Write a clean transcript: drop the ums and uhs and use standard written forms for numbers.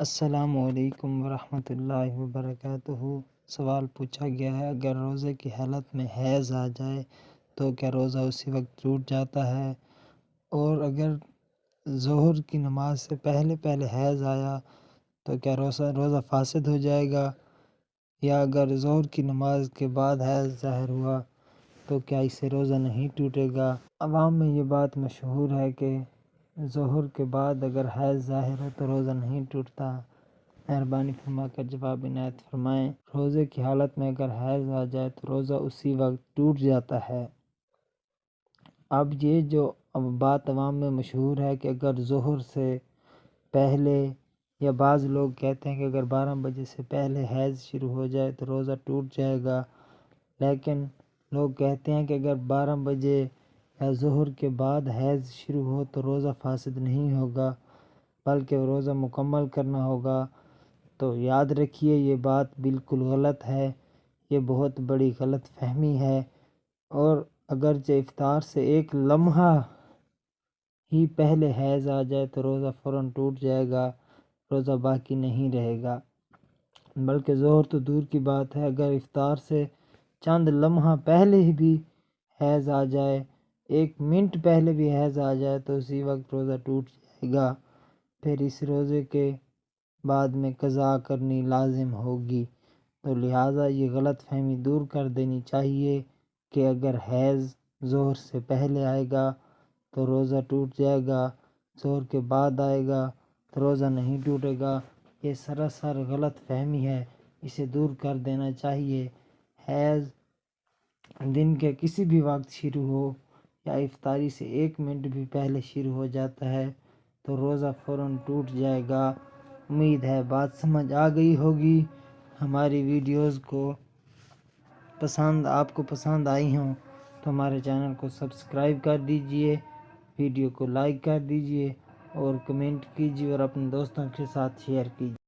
السلام علیکم ورحمۃ اللہ وبرکاتہ۔ سوال پوچھا گیا ہے، اگر روزے کی حالت میں حیض آ جائے تو کیا روزہ اسی وقت ٹوٹ جاتا ہے؟ اور اگر ظہر کی نماز سے پہلے حیض آیا تو کیا روزہ فاسد ہو جائے گا؟ یا اگر ظہر کی نماز کے بعد حیض ظاہر ہوا تو کیا اس سے روزہ نہیں ٹوٹے گا؟ عوام میں یہ بات مشہور ہے کہ ظہر کے بعد اگر حیض ظاہر ہو تو روزہ نہیں ٹوٹتا۔ مہربانی فرما کر جواب عنایت فرمائیں۔ روزے کی حالت میں اگر حیض آ جائے تو روزہ اسی وقت ٹوٹ جاتا ہے۔ اب یہ جو بات عوام میں مشہور ہے کہ اگر ظہر سے پہلے، یا بعض لوگ کہتے ہیں کہ اگر 12 بجے سے پہلے حیض شروع ہو جائے تو روزہ ٹوٹ جائے گا، لیکن لوگ کہتے ہیں کہ اگر 12 بجے یا ظہر کے بعد حیض شروع ہو تو روزہ فاسد نہیں ہوگا بلکہ روزہ مکمل کرنا ہوگا۔ تو یاد رکھیے یہ بات بالکل غلط ہے، یہ بہت بڑی غلط فہمی ہے، اور اگرچہ افطار سے ایک لمحہ ہی پہلے حیض آ جائے تو روزہ فوراً ٹوٹ جائے گا، روزہ باقی نہیں رہے گا۔ بلکہ ظہر تو دور کی بات ہے، اگر افطار سے چند لمحہ پہلے ہی بھی حیض آ جائے، 1 منٹ پہلے بھی حیض آ جائے تو اسی وقت روزہ ٹوٹ جائے گا، پھر اس روزے کے بعد میں قضا کرنی لازم ہوگی۔ تو لہٰذا یہ غلط فہمی دور کر دینی چاہیے کہ اگر حیض ظہر سے پہلے آئے گا تو روزہ ٹوٹ جائے گا، ظہر کے بعد آئے گا تو روزہ نہیں ٹوٹے گا۔ یہ سراسر غلط فہمی ہے، اسے دور کر دینا چاہیے۔ حیض دن کے کسی بھی وقت شروع ہو یا افطاری سے 1 منٹ بھی پہلے شروع ہو جاتا ہے تو روزہ فوراً ٹوٹ جائے گا۔ امید ہے بات سمجھ آ گئی ہوگی۔ ہماری ویڈیوز آپ کو پسند آئی ہوں تو ہمارے چینل کو سبسکرائب کر دیجئے، ویڈیو کو لائک کر دیجئے اور کمنٹ کیجئے اور اپنے دوستوں کے ساتھ شیئر کیجئے۔